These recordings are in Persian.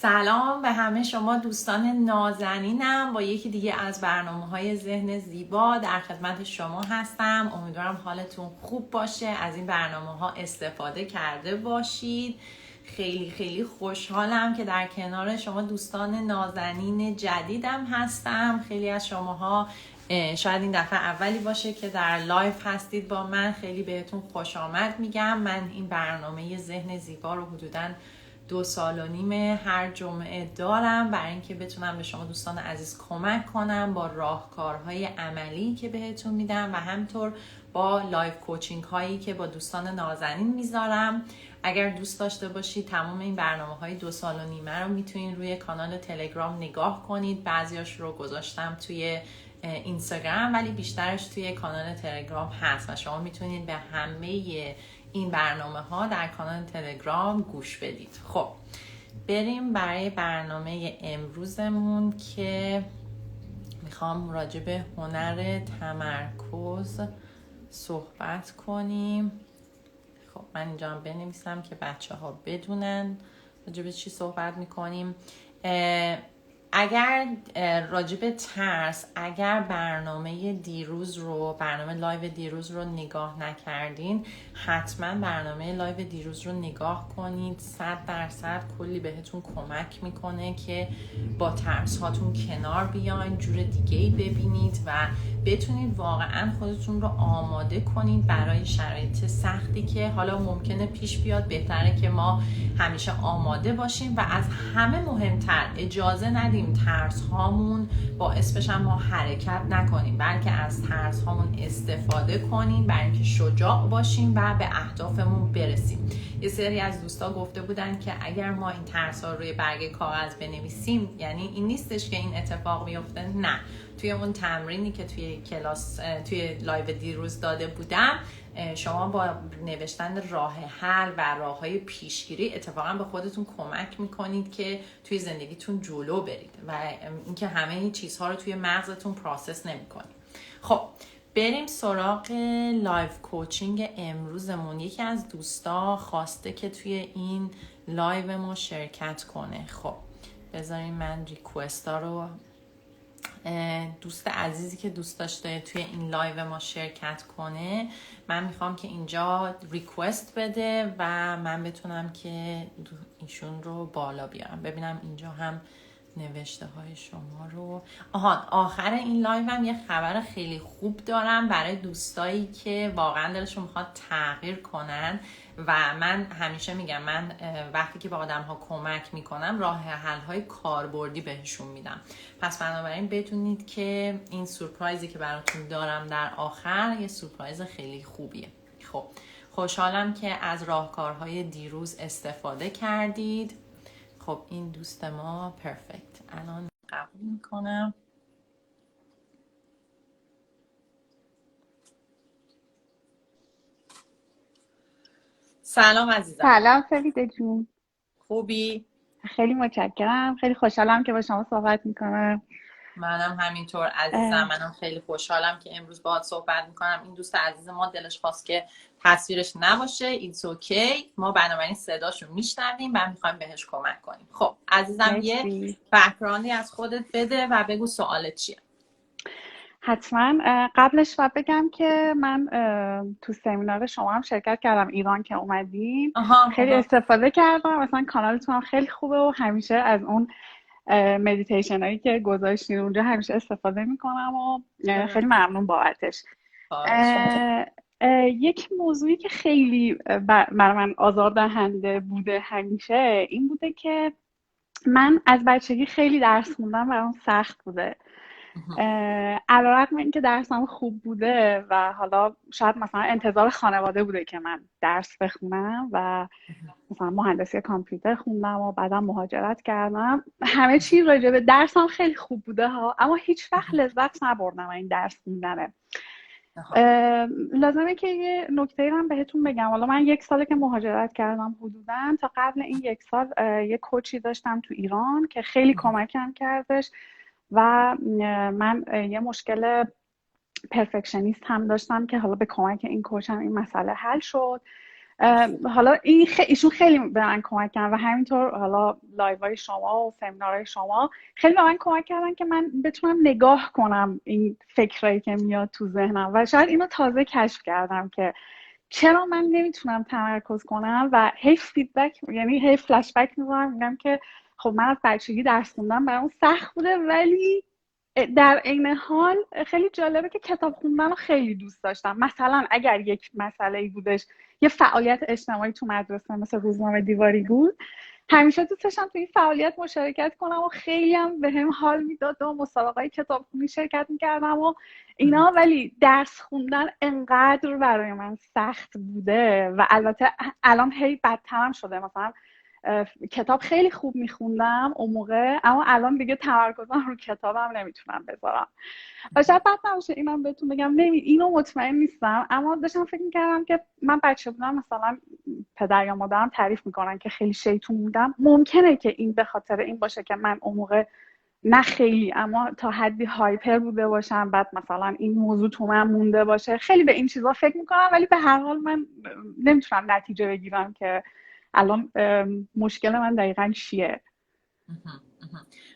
سلام به همه شما دوستان نازنینم. با یکی دیگه از برنامه‌های ذهن زیبا در خدمت شما هستم. امیدوارم حالتون خوب باشه، از این برنامه‌ها استفاده کرده باشید. خیلی خیلی خوشحالم که در کنار شما دوستان نازنین جدیدم هستم. خیلی از شماها شاید این دفعه اولی باشه که در لایف هستید با من. خیلی بهتون خوش آمد میگم. من این برنامه ذهن زیبا رو حدوداً 2.5 سال هر جمعه دارم برای اینکه بتونم به شما دوستان عزیز کمک کنم با راهکارهای عملی که بهتون میدم و همینطور با لایف کوچینگ هایی که با دوستان نازنین میذارم. اگر دوست داشته باشید تمام این برنامه های 2.5 سال رو میتونید روی کانال تلگرام نگاه کنید. بعضیاش رو گذاشتم توی اینستاگرام ولی بیشترش توی کانال تلگرام هست و شما میتونید به همه این برنامه ها در کانال تلگرام گوش بدید. خب بریم برای برنامه امروزمون که میخوام راجع به هنر تمرکز صحبت کنیم. خب من اینجا هم بنویسم که بچه ها بدونن راجع به چی صحبت میکنیم. اگر راجع به ترس، اگر برنامه لایو دیروز رو نگاه نکردین، حتما برنامه لایو دیروز رو نگاه کنید. 100% کلی بهتون کمک میکنه که با ترس هاتون کنار بیاین، جور دیگه‌ای ببینید و بتونید واقعا خودتون رو آماده کنید برای شرایط سختی که حالا ممکنه پیش بیاد. بهتره که ما همیشه آماده باشیم و از همه مهمتر اجازه ندیم ترس هامون باعث بشن ما حرکت نکنیم، بلکه از ترس هامون استفاده کنیم برای اینکه شجاع باشیم و به اهدافمون برسیم. یه سری از دوستا گفته بودن که اگر ما این ترس ها روی برگ کاغذ بنویسیم یعنی این نیستش که این اتفاق میفته. نه، توی اون تمرینی که توی لایو دیروز داده بودم، شما با نوشتن راه حل و راههای پیشگیری اتفاقا به خودتون کمک میکنید که توی زندگیتون جلو برید و اینکه همه چیزها رو توی مغزتون پروسس نمیکنید. خب بریم سراغ لایو کوچینگ امروزمون. یکی از دوستا خواسته که توی این لایو ما شرکت کنه. خب بذارین من ریکوستا رو، دوست عزیزی که دوست داشته توی این لایو ما شرکت کنه، من میخوام که اینجا ریکوست بده و من بتونم که ایشون رو بالا بیارم. ببینم اینجا هم نوشته های شما رو. آخر این لایو هم یه خبر خیلی خوب دارم برای دوستایی که واقعا دلشون میخواد تغییر کنن و من همیشه میگم من وقتی که با آدم ها کمک میکنم راه حل های کاربردی بهشون میدم. پس بنابراین بدونید که این سورپرایزی که براتون دارم در آخر یه سورپرایز خیلی خوبیه. خب خوشحالم که از راهکارهای دیروز استفاده کردید. خب این دوست ما پرفکت. الان قبول میکنم. سلام عزیزم. سلام فریده جون، خوبی؟ خیلی متشکرم. خیلی خوشحالم که با شما صحبت میکنم. منم همینطور عزیزم. منم خیلی خوشحالم که امروز باهات صحبت میکنم. این دوست عزیز ما دلش خواست که تصویرش نباشه. ایتس اوکی. ما بنابراین صداشو میشنویم و میخوایم بهش کمک کنیم. خب عزیزم یه بک‌گراندی از خودت بده و بگو سوالت چیه. حتما. قبلش باید بگم که من تو سمینار شما هم شرکت کردم ایران که اومدین. خیلی استفاده کردم. مثلا کانالتون هم خیلی خوبه و همیشه از اون مدیتیشن هایی که گذاشتین اونجا همیشه استفاده میکنم و خیلی ممنون بابتش. یک موضوعی که خیلی برای من آزاردهنده بوده همیشه این بوده که من از بچگی خیلی درس خوندم برام سخت بوده. علیرغم اینکه درسم خوب بوده و حالا شاید مثلا انتظار خانواده بوده که من درس بخونم و مثلا مهندسی کامپیوتر خوندم و بعدا مهاجرت کردم، همه چی راجع به درسم خیلی خوب بوده ها، اما هیچ وقت لذت نبردم این درس خوندنه. لازمه که یه نکته هم بهتون بگم. حالا من 1 ساله که مهاجرت کردم حدوداً. تا قبل این 1 سال یه کوچی داشتم تو ایران که خیلی کمکم کردش و من یه مشکل پرفکشنیست هم داشتم که حالا به کمک این کوچم این مسئله حل شد. حالا ایشون خیلی به من کمک کردن و همینطور حالا لایوهای شما و سمینارهای شما خیلی به من کمک کردن که من بتونم نگاه کنم این فکرایی که میاد تو ذهنم و شاید اینو تازه کشف کردم که چرا من نمیتونم تمرکز کنم و هی فیدبک، یعنی هی فلش بک میکنم، میگم که خب من از بچگی درس خوندم برام سخت بوده، ولی در عین حال خیلی جالبه که کتاب خوندن رو خیلی دوست داشتم. مثلا اگر یک مسئله ای بودش، یه فعالیت اجتماعی تو مدرسه مثل روزنامه دیواری بود، همیشه دوست داشتم تو این فعالیت مشارکت کنم و خیلی هم به هم حال میداد و مسابقه کتابخونی شرکت میکردم و اینا. ولی درس خوندن انقدر برای من سخت بوده و البته الان هی بدتر هم شده. مثلا کتاب خیلی خوب میخوندم اون موقع، اما الان دیگه تمرکزم رو کتابم نمیتونم بذارم و شاید بد نباشه اینم بهتون بگم، اینو مطمئن نیستم، اما داشتم فکر میکردم که من بچه بودم مثلا پدر یا مادرم تعریف میکنن که خیلی شیطون بودم. ممکنه که این به خاطر این باشه که من اون موقع نه خیلی اما تا حدی هایپر بوده باشم، بعد مثلا این موضوع تو من مونده باشه. خیلی به این چیزا فکر میکنم، ولی به هر حال من نمیتونم نتیجه بگیرم که الان مشکل من دقیقا چیه.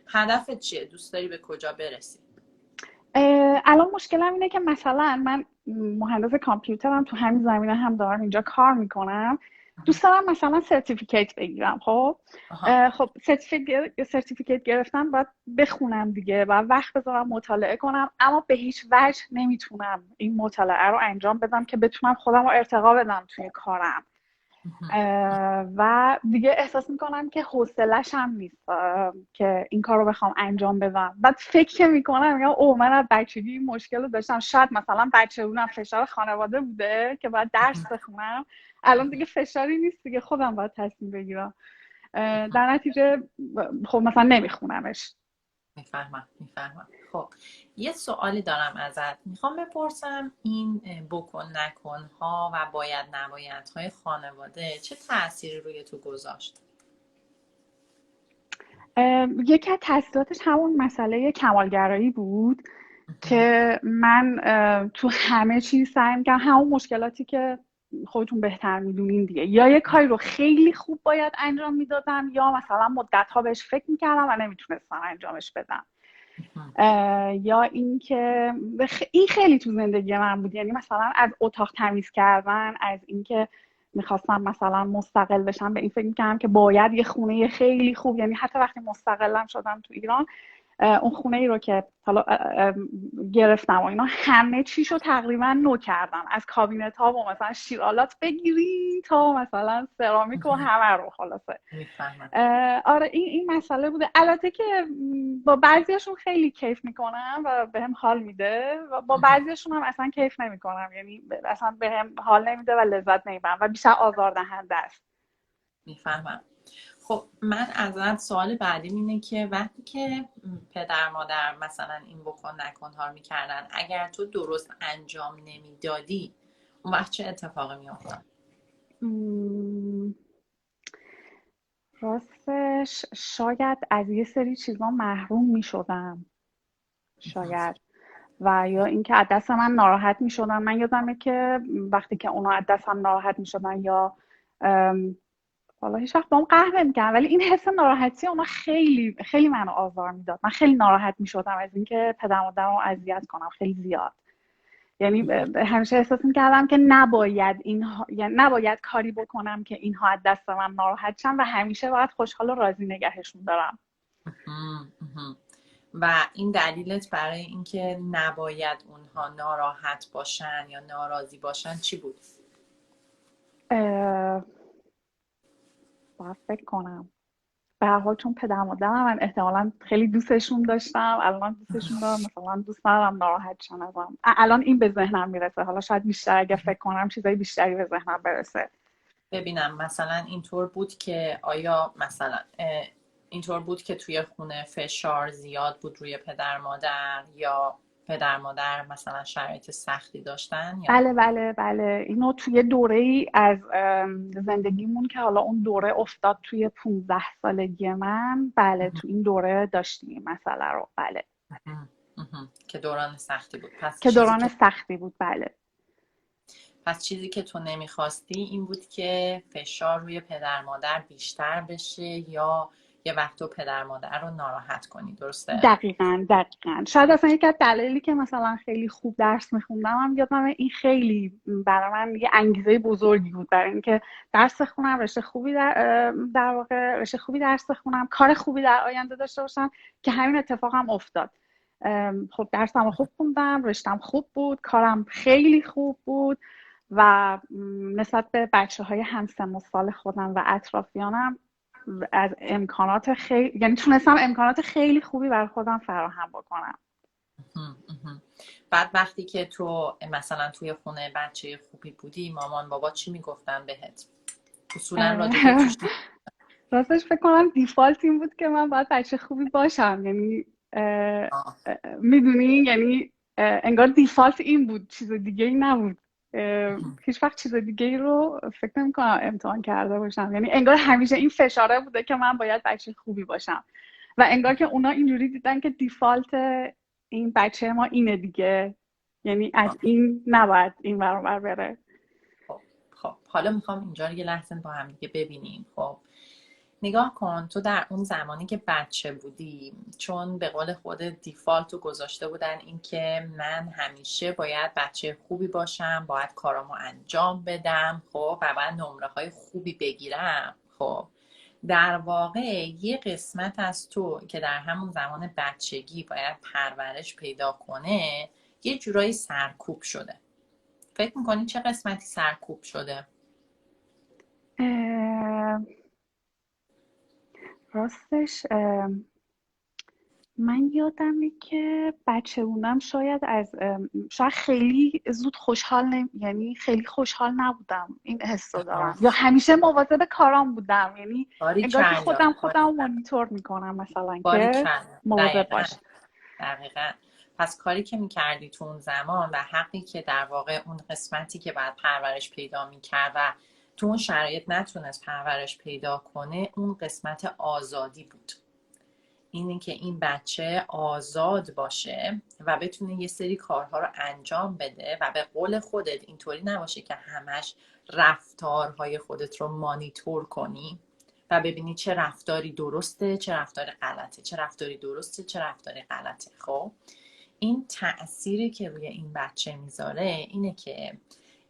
هدفت چیه؟ دوست داری به کجا برسی؟ الان مشکلم اینه که مثلا من مهندس کامپیوترم، تو همین زمینه هم دارم اینجا کار میکنم. دوست دارم مثلا سرتیفیکیت بگیرم. خب سرتیفیکیت گرفتم باید بخونم دیگه و وقت بذارم مطالعه کنم، اما به هیچ وجه نمیتونم این مطالعه رو انجام بدم که بتونم خودم رو ارتقا بدم توی کارم و دیگه احساس میکنم که حوصله‌ش هم نیست که این کار رو بخوام انجام بدم. بعد فکر میکنم میگم اوه من از بچگی این مشکل رو داشتم، شاید مثلا بچه بودم فشار خانواده بوده که باید درس بخونم، الان دیگه فشاری نیست دیگه، خودم باید تصمیم بگیرم. در نتیجه خب مثلا نمیخونمش. میفهمم. خب یه سوالی دارم ازت، میخوام بپرسم این بکن نکن ها و باید نباید های خانواده چه تأثیری روی تو گذاشت؟ یکی از تاثیراتش همون مسئله کمالگرایی بود که من تو همه چیز سعی می‌کردم همون مشکلاتی که خودتون بهتر میدونین دیگه، یا یه کاری رو خیلی خوب باید انجام میدادم یا مثلا مدت‌ها بهش فکر میکردم و نمیتونستم انجامش بدم. یا اینکه این خیلی تو زندگی من بود، یعنی مثلا از اتاق تمیز کردن، از اینکه میخواستم مثلا مستقل بشم به این فکر میکردم که باید یه خونه خیلی خوب، یعنی حتی وقتی مستقلم شدم تو ایران اون خونه ای رو که حالا گرفتم و اینا همه چیشو تقریبا نو کردم، از کابینت ها و مثلا شیرالات بگیری تا مثلا سرامیک و همه رو خلاصه. آره این مسئله بوده. البته که با بعضیاشون خیلی کیف میکنم و بهم حال میده و با بعضیاشون هم اصلا کیف نمیکنم، یعنی اصلا بهم حال نمیده و لذت نمیبرم و بیشتر آزاردهنده است. میفهمم. خب من ازت سوال بعدیم اینه که وقتی که پدر مادر مثلا این بکن نکن ها رو میکردن، اگر تو درست انجام نمیدادی اون وقت چه اتفاقی میافتاد؟ راستش شاید از یه سری چیزا محروم میشدم شاید، و یا اینکه از دست من ناراحت میشدن. من یادمه که وقتی که اونا از دستم ناراحت میشدن یا حالا هیچ وقت با هم قهر نمی‌کردم، ولی این حس ناراحتی اونا خیلی خیلی منو آزار میداد. من خیلی ناراحت میشدم از اینکه پدر مادرم رو اذیت کنم، خیلی زیاد. یعنی همیشه احساس میکردم که یعنی نباید کاری بکنم که اینها از دست من ناراحت شن و همیشه باید خوشحال و راضی نگهشون دارم. و این دلیلت برای اینکه نباید اونها ناراحت باشن یا ناراضی باشن چی بود؟ باید فکر کنم. به هر حال چون پدر مادرم من احتمالاً خیلی دوستشون داشتم، الان دوستشون دارم، مثلا دوست ندارم ناراحت شن ازم. الان این به ذهنم میرسه، حالا شاید بیشتر اگه فکر کنم چیزای بیشتری به ذهنم برسه. ببینم مثلا اینطور بود که آیا مثلا اینطور بود که توی خونه فشار زیاد بود روی پدر مادر یا پدر مادر مثلا شرایط سختی داشتن؟ یا بله اینو توی دوره‌ای از زندگیمون که حالا اون دوره افتاد توی 15 سالگی من، بله تو این دوره داشتیم مسئله رو. بله که دوران سختی بود. که دوران سختی بود. بله. پس چیزی که تو نمیخواستی این بود که فشار روی پدر مادر بیشتر بشه یا یه وقت تو پدر مادر رو ناراحت کنی، درسته؟ دقیقاً شاید اصلا یکی از دلایلی که مثلا خیلی خوب درس میخوندم هم یادمه این خیلی برای من یه انگیزه بزرگی بود برای اینکه درس بخونم، رشته خوبی در واقع رشته خوبی درس بخونم، کار خوبی در آینده داشته باشم، که همین اتفاق هم افتاد. خب درسم خوب خوندم، رشتم خوب بود، کارم خیلی خوب بود و نسبت به بچه‌های همسن و سال خودم و اطرافیانم از امکانات خیلی، یعنی تونستم امکانات خیلی خوبی برای خودم فراهم بکنم. بعد وقتی که تو مثلا توی خونه بچه خوبی بودی، مامان بابا چی میگفتن بهت؟ اصولا راجع به چی؟ راستش فکر کنم دیفالت این بود که من باید بچه خوبی باشم، یعنی میدونی، یعنی انگار دیفالت این بود، چیز دیگه ای نبود. هیچ وقت چیز دیگه ای رو فکر نمی کنم امتحان کرده باشم، یعنی انگار همیشه این فشاره بوده که من باید بچه خوبی باشم و انگار که اونا اینجوری دیدن که دیفالت این بچه ما اینه دیگه، یعنی از این نباید این برابر بره. خب حالا میخوام اینجا رو یه لحظه با هم دیگه ببینیم. خب نگاه کن، تو در اون زمانی که بچه بودی، چون به قول خود دیفالت رو گذاشته بودن این که من همیشه باید بچه خوبی باشم، باید کارامو انجام بدم، خب و باید نمره های خوبی بگیرم. خب در واقع یه قسمت از تو که در همون زمان بچگی باید پرورش پیدا کنه یه جورایی سرکوب شده. فکر میکنی چه قسمتی سرکوب شده؟ راستش من یادمه که بچه بودم شاید خیلی زود یعنی خیلی خوشحال نبودم، این حس رو دارم، یا همیشه مواظب کارام بودم، یعنی انگار که خودم رو مانیتور میکنم مثلا که مواظب باش. دقیقا. پس کاری که میکردی تو اون زمان و حقی که در واقع اون قسمتی که بعد پرورش پیدا میکرد و تو اون شرایط نتونست پرورش پیدا کنه، اون قسمت آزادی بود. اینه که این بچه آزاد باشه و بتونه یه سری کارها رو انجام بده و به قول خودت اینطوری نباشه که همش رفتارهای خودت رو مانیتور کنی و ببینی چه رفتاری درسته، چه رفتاری غلطه، چه رفتاری درسته، چه رفتاری غلطه. خب این تأثیری که روی این بچه میذاره اینه که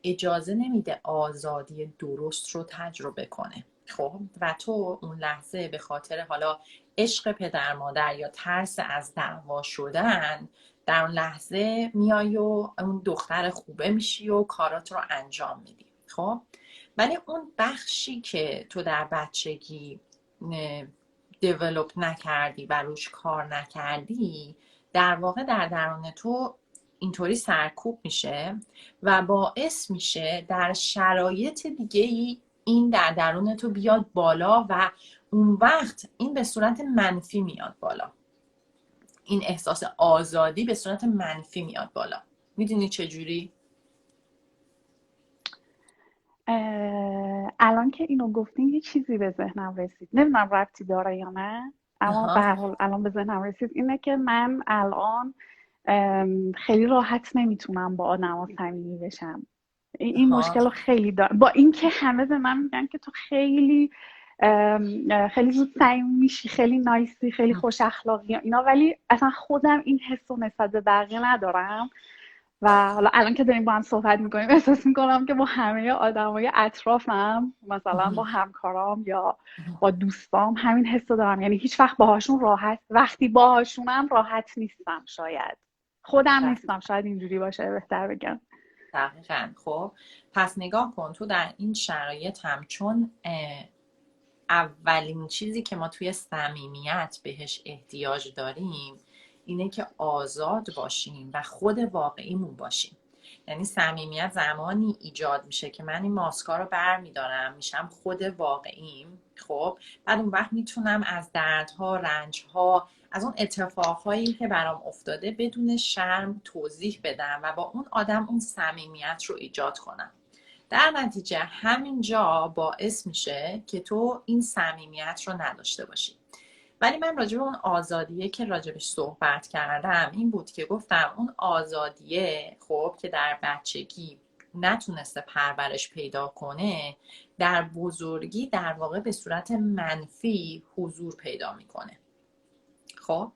اجازه نمیده آزادی درست رو تجربه کنه. خب و تو اون لحظه به خاطر حالا عشق پدر مادر یا ترس از دعوا شدن، در اون لحظه میای و اون دختر خوبه میشی و کارات رو انجام میدی. خب ولی اون بخشی که تو در بچگی دیولوپ نکردی و روش کار نکردی، در واقع در درون تو اینطوری سرکوب میشه و باعث میشه در شرایط دیگه این در درون تو بیاد بالا و اون وقت این به صورت منفی میاد بالا. این احساس آزادی به صورت منفی میاد بالا. میدونی چجوری؟ الان که اینو گفتین یه چیزی به ذهنم رسید، نمیدونم ربطی داره یا نه، اما به هر حال الان به ذهنم رسید. اینه که من الان خیلی راحت نمیتونم با آدما صمیمی بشم. این مشکل رو خیلی دارم، با اینکه همه به من میگن که تو خیلی خیلی زود صمیمی میشی، خیلی نایسی، خیلی خوش اخلاقی اینا، ولی اصلا خودم این حس رو نسبت به بقیه ندارم. و حالا الان که داریم با هم صحبت میکنیم احساس میکنم که با همه آدمای اطرافم، مثلا با همکارام یا با دوستام، همین حس رو دارم، یعنی هیچ وقت باهاشون وقتی باهاشونم راحت نیستم. شاید خودم نیستم، شاید اینجوری باشه بهتر بگم. دقیقاً. خب پس نگاه کن، تو در این شرایط هم چون اولین چیزی که ما توی صمیمیت بهش احتیاج داریم اینه که آزاد باشیم و خود واقعیمون باشیم. یعنی صمیمیت زمانی ایجاد میشه که من این ماسکا رو برمیدارم، میشم خود واقعیم. خب بعد اون وقت میتونم از دردها، رنجها، از اون اتفاقهایی که برام افتاده بدون شرم توضیح بدم و با اون آدم اون صمیمیت رو ایجاد کنم. در نتیجه همینجا باعث میشه که تو این صمیمیت رو نداشته باشی. ولی من راجع به اون آزادیه که راجبش صحبت کردم این بود که گفتم اون آزادیه، خب که در بچگی نتونسته پرورش پیدا کنه، در بزرگی در واقع به صورت منفی حضور پیدا میکنه. خب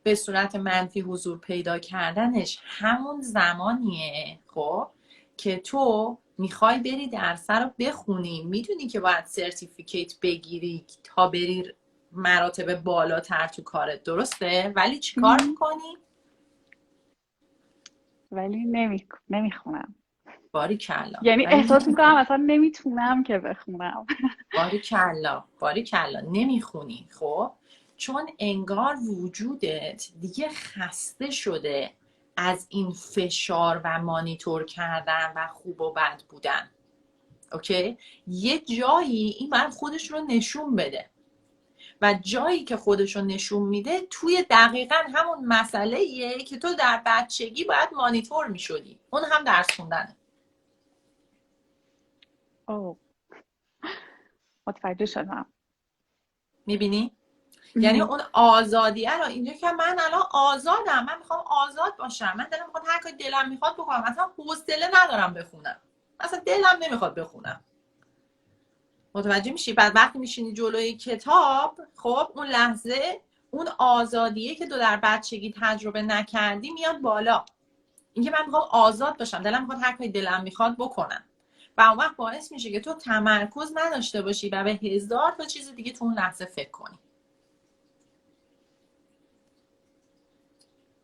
به صورت منفی حضور پیدا کردنش همون زمانیه خب که تو میخوای بری درس رو بخونی، میدونی که باید سرتیفیکیت بگیری تا بری مراتب بالاتر تو کارت، درسته؟ ولی چیکار میکنی؟ ولی نمیخونم. باریکلا. یعنی ولی احساس میکنم اصلا نمیتونم که بخونم. باریکلا نمیخونی. خب چون انگار وجودت دیگه خسته شده از این فشار و مانیتور کردن و خوب و بد بودن. اوکی؟ یه جایی این باید خودش رو نشون بده و جایی که خودش رو نشون میده توی دقیقا همون مسئله ایه که تو در بچگی باید مانیتور میشدی، اون هم درس خوندنه. اوه، متوجه شدم. میبینی؟ یعنی اون آزادیه رو اینجا که من الان آزادم، من میخوام آزاد باشم، من دلم میخواد هر کاری دلم میخواد بکنم، اصلا حوصله ندارم بخونم، اصلا دلم نمیخواد بخونم. متوجه میشی؟ بعد وقتی میشینی جلوی کتاب، خب اون لحظه اون آزادیه که تو در بچگی تجربه نکردی میاد بالا. اینکه من میخوام آزاد باشم، دلم میخواد هر کاری دلم میخواد بکنم، و اون وقت باعث میشه که تو تمرکز نداشته باشی و به هزار تا چیز دیگه تو اون لحظه فکر کنی.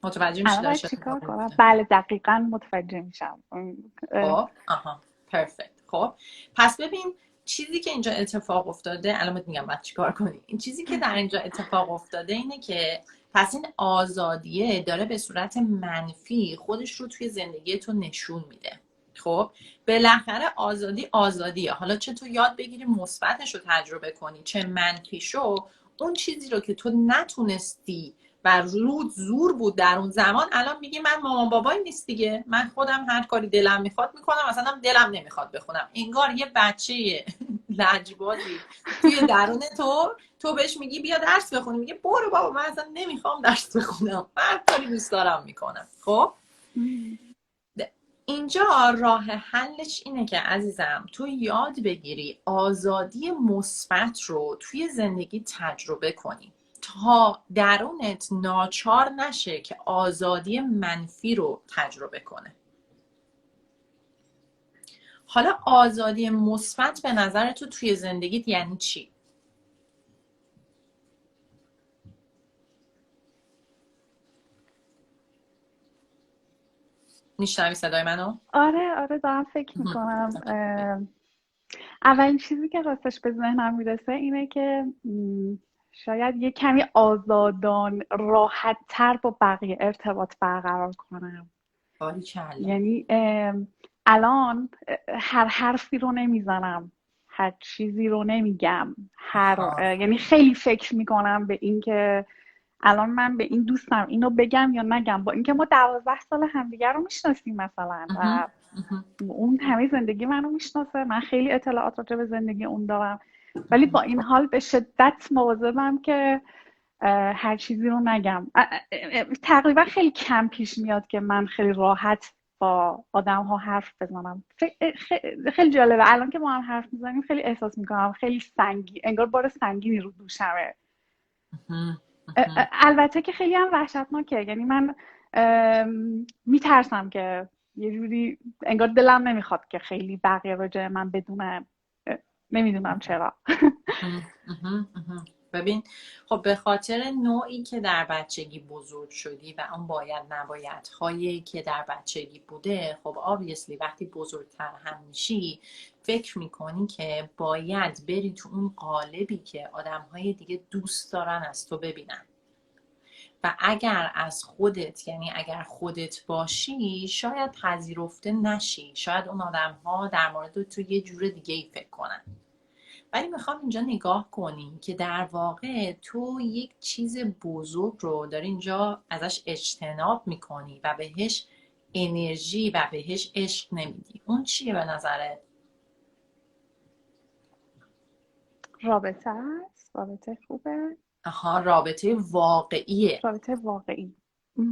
متوجه میشی الان باید داشته چیکار اتفاق کنم؟ میفته؟ بله دقیقا متوجه میشم. خب پرفکت. خب پس ببین چیزی که اینجا اتفاق افتاده، الان میگم بعد چیکار کنی. این چیزی که در اینجا اتفاق افتاده اینه که پس این آزادیه داره به صورت منفی خودش رو توی زندگی تو نشون میده. خب بالاخره آزادیه، حالا چه تو یاد بگیری مثبتش رو تجربه کنی چه منفیشو، اون چیزی رو که تو نتونستی و رود زور بود در اون زمان، الان میگی من مامان بابایی نیست دیگه، من خودم هر کاری دلم میخواد میکنم، مثلا دلم نمیخواد بخونم. انگار یه بچه لجبازی توی درون تو بهش میگی بیا درس بخونی، میگه برو بابا من اصلا نمیخوام درس بخونم، من هر کاری دوست دارم میکنم. خب اینجا راه حلش اینه که عزیزم تو یاد بگیری آزادی مثبت رو توی زندگی تجربه کنی تا درونت ناچار نشه که آزادی منفی رو تجربه کنه. حالا آزادی مثبت به نظر تو توی زندگیت یعنی چی؟ میشنوی صدای منو؟ آره دارم فکر میکنم. اولین چیزی که راستش به ذهنم میرسه اینه که شاید یه کمی راحت تر با بقیه ارتباط برقرار کنم. یعنی الان هر حرفی رو نمیزنم، هر چیزی رو نمیگم، یعنی خیلی فکر میکنم به این که الان من به این دوستم اینو بگم یا نگم، با اینکه ما 12 سال همدیگر رو میشناسیم مثلا و اون همه زندگی منو میشناسه، من خیلی اطلاعات راجع به زندگی اون دارم، ولی با این حال به شدت مواظبم که هر چیزی رو نگم. تقریبا خیلی کم پیش میاد که من خیلی راحت با آدم ها حرف بزنم. خیلی جالبه الان که ما هم حرف میزنیم خیلی احساس میکنم خیلی انگار بار سنگینی رو دوشمه. البته که خیلی هم وحشتناکه، یعنی من میترسم که یه جوری انگار دلم نمیخواد که خیلی بقیه راجع من بدونم، نمیدونم چرا. ببین خب به خاطر نوعی که در بچگی بزرگ شدی و اون باید نباید هایی که در بچگی بوده، خب obviously وقتی بزرگتر هم میشی فکر میکنی که باید بری تو اون قالبی که آدم های دیگه دوست دارن از تو ببینن و اگر از خودت، یعنی اگر خودت باشی شاید پذیرفته نشی، شاید اون آدم ها در مورد تو یه جور دیگه ای فکر کنن. ولی میخوام اینجا نگاه کنیم که در واقع تو یک چیز بزرگ رو داری اینجا ازش اجتناب میکنی و بهش انرژی و بهش عشق نمیدی. اون چیه به نظرت؟ رابطه است، رابطه خوبه. رابطه واقعیه. رابطه واقعی.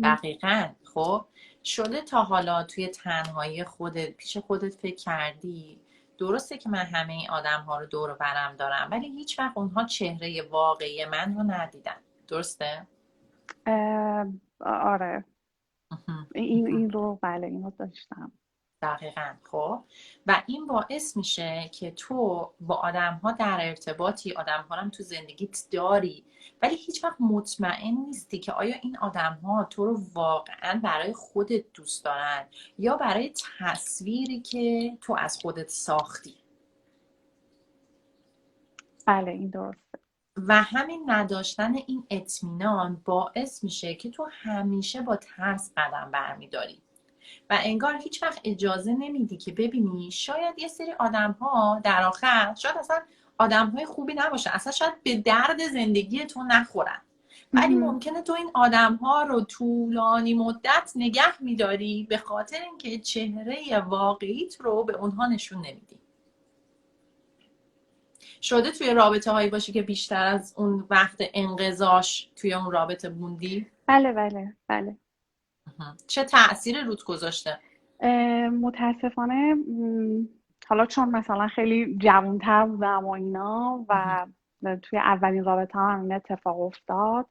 دقیقاً. خب شده تا حالا توی تنهایی خودت پیش خودت فکر کردی درسته که من همه این آدم ها رو دور و برم دارم ولی هیچ وقت اونها چهره واقعی من رو ندیدن، درسته؟ آره، مهم. مهم. این رو بله اینو داشتم. دقیقا. خب و این باعث میشه که تو با آدم ها در ارتباطی، آدم ها هم تو زندگیت داری ولی هیچ وقت مطمئن نیستی که آیا این آدم ها تو رو واقعا برای خودت دوست دارن یا برای تصویری که تو از خودت ساختی. بله این درسته. و همین نداشتن این اطمینان باعث میشه که تو همیشه با ترس قدم برمیداری و انگار هیچ وقت اجازه نمیدی که ببینی شاید یه سری آدم ها در آخر شاید اصلا آدم های خوبی نباشن، اصلا شاید به درد زندگی تو نخورن ولی مهم. ممکنه تو این آدم ها رو طولانی مدت نگه میداری به خاطر اینکه چهره واقعیت رو به اونها نشون نمیدی. شده توی رابطه هایی باشی که بیشتر از اون وقت انقضاش توی اون رابطه موندی؟ بله بله بله. چه تأثیر رود گذاشته؟ متاسفانه حالا چون مثلا خیلی جوانتر بودم و اینا و توی اولین رابطه هم این اتفاق افتاد،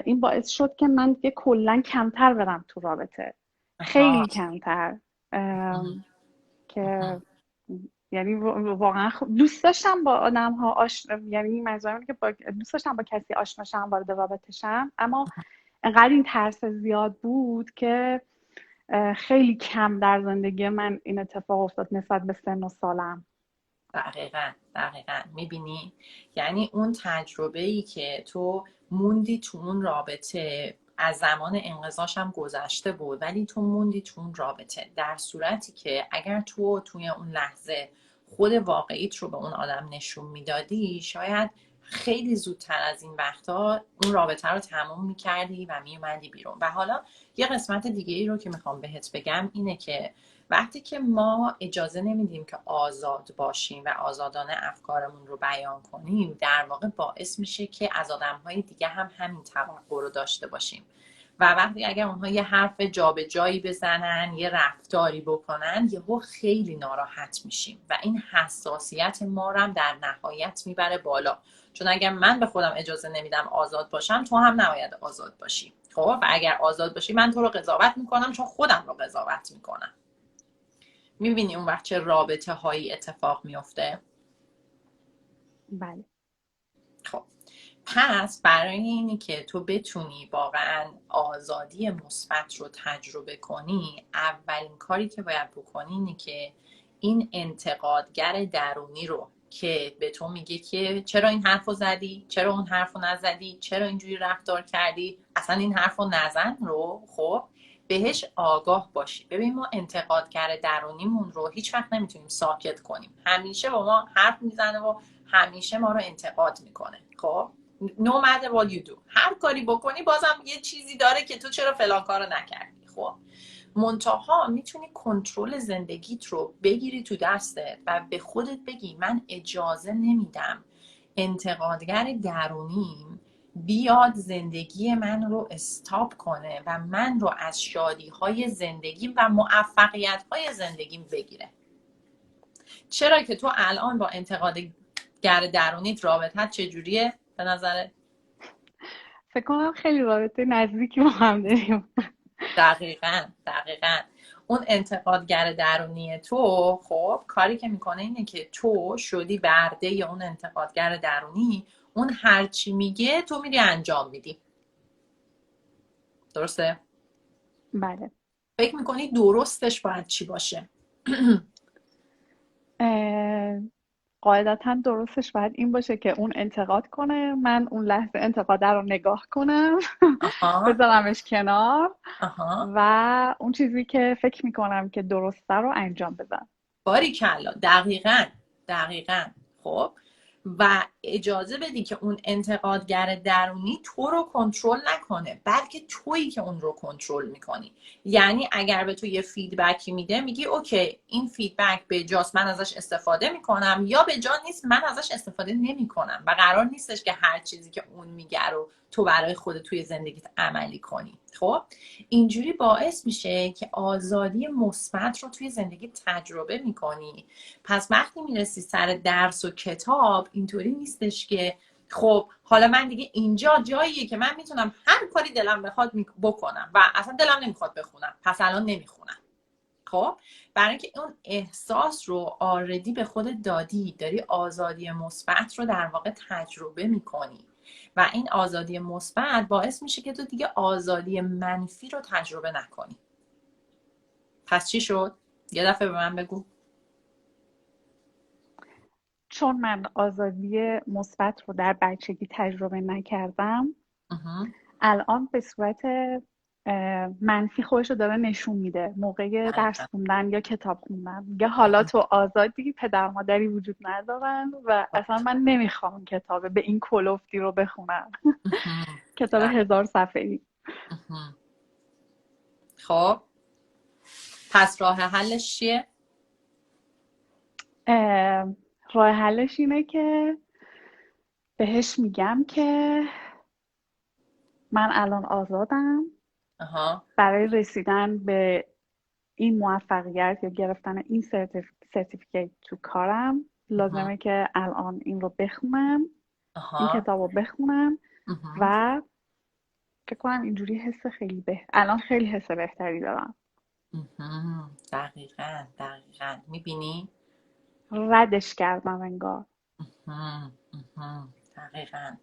این باعث شد که من دیگه کلا کمتر برم تو رابطه، خیلی کمتر. که یعنی واقعا دوست داشتم با آدم ها یعنی منظورم اینه که دوست داشتم با کسی آشنا شم، وارد رابطه شم، اما انقدر این ترس زیاد بود که خیلی کم در زندگی من این اتفاق افتاد نسبت به سن و سالم. دقیقا دقیقا. میبینی یعنی اون تجربه‌ای که تو موندی تو اون رابطه از زمان انقضاش هم گذشته بود ولی تو موندی تو اون رابطه، در صورتی که اگر تو توی اون لحظه خود واقعیت رو به اون آدم نشون میدادی شاید خیلی زودتر از این وقتا اون رابطه رو تموم میکردی و میومدی بیرون. و حالا یه قسمت دیگه ای رو که میخوام بهت بگم اینه که وقتی که ما اجازه نمیدیم که آزاد باشیم و آزادانه افکارمون رو بیان کنیم در واقع باعث میشه که از آدمهای دیگه هم همین توقع رو داشته باشیم و وقتی اگر اونها یه حرف جابجایی بزنن یه رفتاری بکنن یهو خیلی ناراحت میشیم و این حساسیت ما رو هم در نهایت میبره بالا، چون اگر من به خودم اجازه نمیدم آزاد باشم تو هم نباید آزاد باشی. خب و اگر آزاد باشی من تو رو قضاوت میکنم چون خودم رو قضاوت میکنم. میبینی اون وقت چه رابطه هایی اتفاق میفته؟ بله. خب پس برای اینی که تو بتونی واقعا آزادی مثبت رو تجربه کنی اولین کاری که باید بکنی اینه که این انتقادگر درونی رو که به تو میگه که چرا این حرف رو زدی، چرا اون حرف رو نزدی، چرا اینجوری رفتار کردی، اصلا این حرف رو نزن رو، خب بهش آگاه باشی. ببین ما انتقادگر درونیمون رو هیچ وقت نمیتونیم ساکت کنیم، همیشه با ما حرف میزنه و همیشه ما رو انتقاد میکنه. خب no matter what you do هر کاری بکنی بازم یه چیزی داره که تو چرا فلان کارو نکردی. خب منتها میتونی کنترل زندگیت رو بگیری تو دستت و به خودت بگی من اجازه نمیدم انتقادگر درونیم بیاد زندگی من رو استاپ کنه و من رو از شادی های زندگیم و موفقیت های زندگیم بگیره. چرا که تو الان با انتقادگر درونیت رابطت چجوریه به نظرت؟ فکر کنم خیلی رابطه نزدیکی با هم داریم. دقیقاً دقیقاً. اون انتقادگر درونی تو خب کاری که میکنه اینه که تو شدی برده یا اون انتقادگر درونی، اون هرچی میگه تو میری انجام میدی. درسته؟ بله. فکر میکنی درستش باید چی باشه؟ قاعدتا درستش باید این باشه که اون انتقاد کنه، من اون لحظه انتقاده رو نگاه کنم آها بذارمش کنار آها. و اون چیزی که فکر میکنم که درسته رو انجام بدم. باریکلا. دقیقاً دقیقاً. خب و اجازه بدی که اون انتقادگر درونی تو رو کنترل نکنه بلکه تویی که اون رو کنترل میکنی. یعنی اگر به تو یه فیدبکی میده میگی اوکی این فیدبک به جاست من ازش استفاده میکنم یا به جا نیست من ازش استفاده نمیکنم و قرار نیستش که هر چیزی که اون میگه رو تو برای خودت توی زندگیت عملی کنی. خب اینجوری باعث میشه که آزادی مثبت رو توی زندگی تجربه میکنی. پس وقتی میرسی سر درس و کتاب، اینطوری نیستش که خب حالا من دیگه اینجا جاییه که من میتونم هر کاری دلم بخواد بکنم و اصلا دلم نمیخواد بخونم، پس الان نمیخونم. خب برای اینکه اون احساس رو آردی به خودت داری آزادی مثبت رو در واقع تجربه میکنی و این آزادی مثبت باعث میشه که تو دیگه آزادی منفی رو تجربه نکنی. پس چی شد؟ یه دفعه به من بگو. چون من آزادی مثبت رو در بچگی تجربه نکردم، الان به صورت منفی خودش رو داره نشون میده موقع درس خوندن یا کتاب خوندن. میگه حالا تو آزادی، پدر مادری وجود ندارن و اصلا من نمیخوام کتاب به این کلوفتی رو بخونم. کتاب 1000 صفحه‌ای. خب پس راه حلش چیه؟ راه حلش اینه که بهش میگم که من الان آزادم. برای رسیدن به این موفقیت یا گرفتن این سرتیفیکیت تو کارم لازمه که الان این رو بخونم، این کتاب رو بخونم و فکر کنم اینجوری الان خیلی حس بهتری دارم. دقیقاً میبینی؟ ردش کردم انگار. دقیقاً.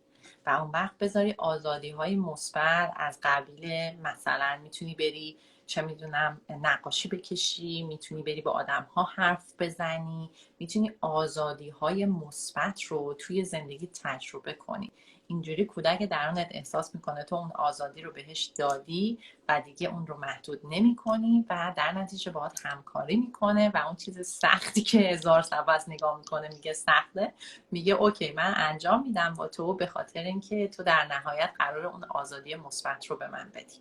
و اون وقت بذاری آزادی های مثبت از قبیل مثلا میتونی بری چه میدونم نقاشی بکشی، میتونی بری با آدم ها حرف بزنی، میتونی آزادی های مثبت رو توی زندگی تجربه کنی. اینجوری کودک درونت احساس میکنه تو اون آزادی رو بهش دادی و دیگه اون رو محدود نمی کنی و در نتیجه باهات همکاری میکنه و اون چیز سختی که 1000 صفحه نگاه میکنه میگه سخته، میگه اوکی من انجام میدم با تو به خاطر اینکه تو در نهایت قرار اون آزادی مثبت رو به من بدی.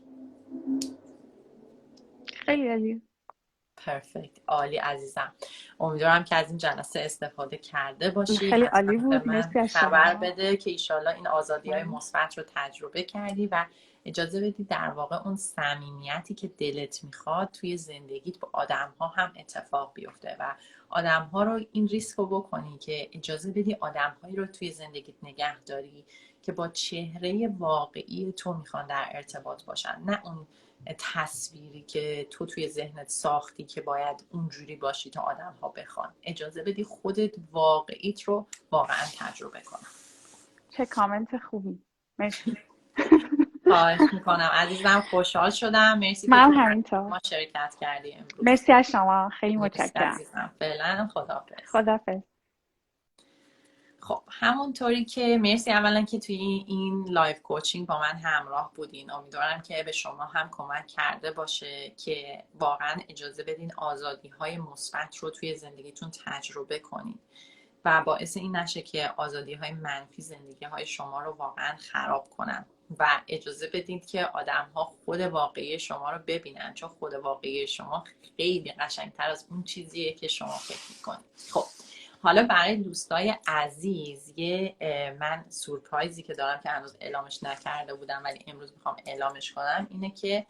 خیلی عالی. پرفکت. عالی عزیزم. امیدوارم که از این جلسه استفاده کرده باشی. خیلی عالی بود. من خبر بده که ایشالله این آزادی های مثبت رو تجربه کردی و اجازه بدی در واقع اون صمیمیتی که دلت میخواد توی زندگیت با آدم ها هم اتفاق بیفته و آدم ها رو این ریسک رو بکنی که اجازه بدی آدم هایی رو توی زندگیت نگه داری که با چهره واقعی تو میخوان در ارتباط باشن، نه اون تصویری که تو توی ذهنت ساختی که باید اونجوری باشی تا آدم ها بخوان. اجازه بدی خودت واقعیت رو واقعا تجربه کنم. چه کامنت خوبی. مرسی. خواهش میکنم عزیزم، خوشحال شدم. مرسی که من همینطور. ما شرکت کردی امروز. مرسی از شما، خیلی متشکرم. عزیزم فعلا خداحافظ. خداحافظ. خب همونطوری که مرسی اولا که توی این لایف کوچینگ با من همراه بودین. امیدوارم که به شما هم کمک کرده باشه که واقعا اجازه بدین آزادی های مثبت رو توی زندگیتون تجربه کنین و باعث این نشه که آزادی های منفی زندگی های شما رو واقعا خراب کنن و اجازه بدید که آدم ها خود واقعی شما رو ببینن، چون خود واقعی شما خیلی قشنگتر از اون چیزیه که شما فکر میکنید. خب حالا برای دوستای عزیز من سورپرایزی که دارم که هنوز اعلامش نکرده بودم ولی امروز میخوام اعلامش کنم اینه که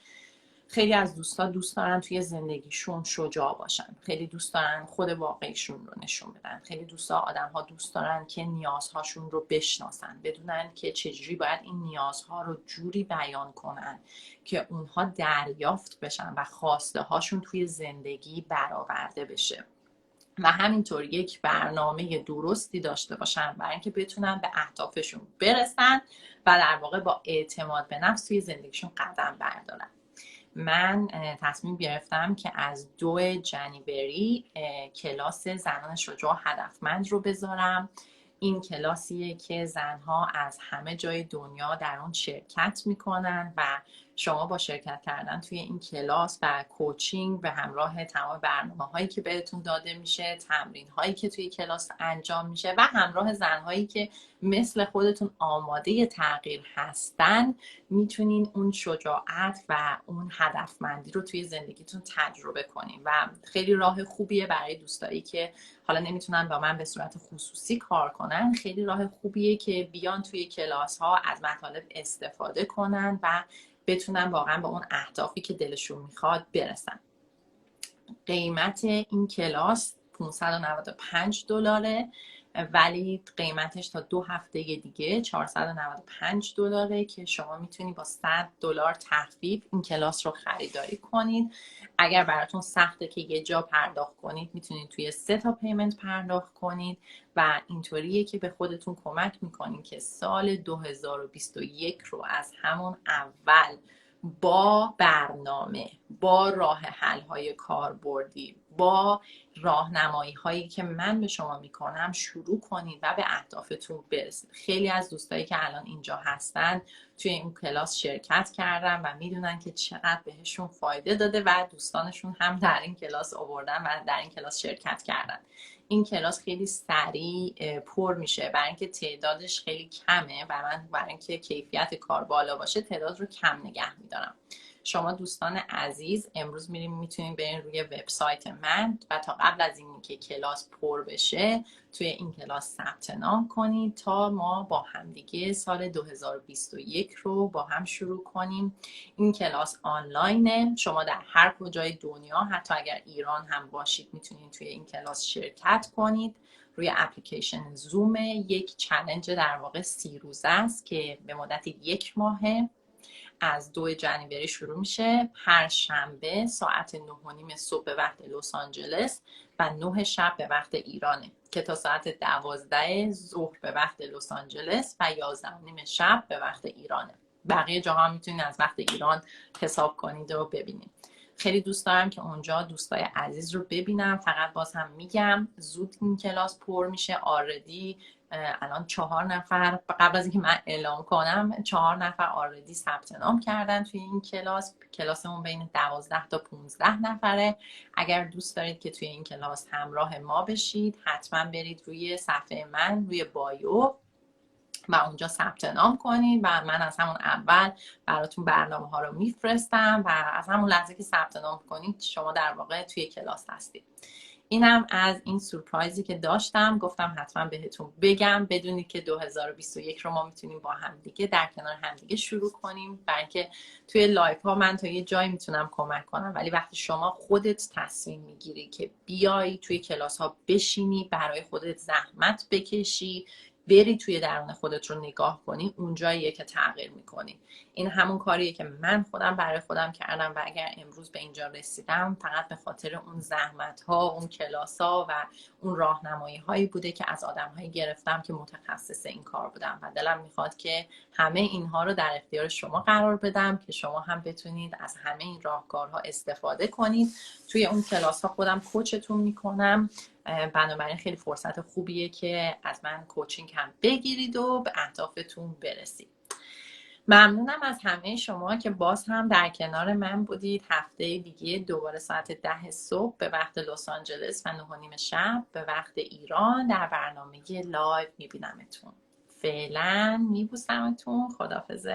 خیلی از دوست دارن توی زندگیشون شجاع باشن، خیلی دوست دارن خود واقعیشون رو نشون بدن، خیلی آدم‌ها دوست دارن که نیازهاشون رو بشناسن، بدونن که چجوری باید این نیازها رو جوری بیان کنن که اونها دریافت بشن و خواسته هاشون توی زندگی برآورده بشه و همینطور یک برنامه درستی داشته باشن برای اینکه بتونن به اهدافشون برسن و در واقع با اعتماد به نفس توی زندگیشون قدم بردارن. من تصمیم گرفتم که از 2 جنوری کلاس زنان شجاع هدفمند رو بذارم. این کلاسیه که زنها از همه جای دنیا در اون شرکت میکنن و شما با شرکت کردن توی این کلاس و کوچینگ به همراه تمام برنامه هایی که بهتون داده میشه، تمرین هایی که توی کلاس انجام میشه و همراه زن هایی که مثل خودتون آماده تغییر هستن، میتونین اون شجاعت و اون هدفمندی رو توی زندگیتون تجربه کنین و خیلی راه خوبیه برای دوستایی که حالا نمیتونن با من به صورت خصوصی کار کنن. خیلی راه خوبیه که بیان توی کلاس ها از مطالب استفاده کنن و بتونن واقعا به اون اهدافی که دلشون میخواد برسن. قیمت این کلاس $595 ولی قیمتش تا 2 هفته دیگه $495 که شما میتونید با $100 تخفیف این کلاس رو خریداری کنید. اگر براتون سخته که یه جا پرداخت کنید، میتونید توی 3 تا پیمنت پرداخت کنید و اینطوریه که به خودتون کمک میکنید که سال 2021 رو از همون اول با برنامه، با راه حل های کاربردی، با راهنمایی هایی که من به شما میکنم شروع کنید و به اهدافتون برسید. خیلی از دوستایی که الان اینجا هستن توی این کلاس شرکت کردن و میدونن که چقدر بهشون فایده داده و دوستانشون هم در این کلاس آوردن و در این کلاس شرکت کردن. این کلاس خیلی سریع پر میشه برای اینکه تعدادش خیلی کمه و من برای اینکه کیفیت کار بالا باشه تعداد رو کم نگه میدارم. شما دوستان عزیز امروز میتونید برین روی وبسایت من و تا قبل از اینکه کلاس پر بشه توی این کلاس ثبت نام کنید تا ما با همدیگه سال 2021 رو با هم شروع کنیم. این کلاس آنلاینه، شما در هر کجای دنیا حتی اگر ایران هم باشید میتونید توی این کلاس شرکت کنید. روی اپلیکیشن زوم یک چالش در واقع 30 روزه است که به مدت 1 ماهه. از 2 جنوری شروع میشه، هر شنبه ساعت 9:30 صبح به وقت لس آنجلس و 9 شب به وقت ایرانه که تا ساعت 12 ظهر به وقت لس آنجلس و 11:30 شب به وقت ایرانه. بقیه جاها میتونید از وقت ایران حساب کنید و ببینید. خیلی دوست دارم که اونجا دوستای عزیز رو ببینم. فقط باز هم میگم زود این کلاس پر میشه. آردی الان 4 نفر قبل از اینکه من اعلام کنم 4 نفر آردی ثبت نام کردن توی این کلاس. کلاسمون بین 12 تا 15 نفره. اگر دوست دارید که توی این کلاس همراه ما بشید حتما برید روی صفحه من روی بایو و اونجا ثبت نام کنید و من از همون اول براتون برنامه ها رو میفرستم و از همون لحظه که ثبت نام کنید شما در واقع توی کلاس هستید. اینم از این سورپرایزی که داشتم، گفتم حتما بهتون بگم بدونید که 2021 رو ما میتونیم با همدیگه در کنار همدیگه شروع کنیم. برای اینکه توی لایف ها من تا یه جایی میتونم کمک کنم ولی وقتی شما خودت تصمیم میگیری که بیای توی کلاس ها بشینی، برای خودت زحمت بکشی، بری توی درون خودت رو نگاه کنی، اونجاییه که تغییر میکنی. این همون کاریه که من خودم برای خودم کردم و اگر امروز به اینجا رسیدم فقط به خاطر اون زحمت ها، اون کلاس ها و اون راهنمایی هایی بوده که از آدم هایی گرفتم که متخصص این کار بودم و دلم میخواد که همه اینها رو در اختیار شما قرار بدم که شما هم بتونید از همه این راهکارها استفاده کنید. توی اون کلاس ها خودم کوچتون میکنم، بنابراین خیلی فرصت خوبیه که از من کوچینگ هم بگیرید و به اهدافتون برسید. ممنونم از همه شما که باز هم در کنار من بودید. هفته دیگه دوباره ساعت 10 صبح به وقت لس آنجلس و 9:30 شب به وقت ایران در برنامه لایو میبینمتون. فعلا میبوسمتون. خداحافظ.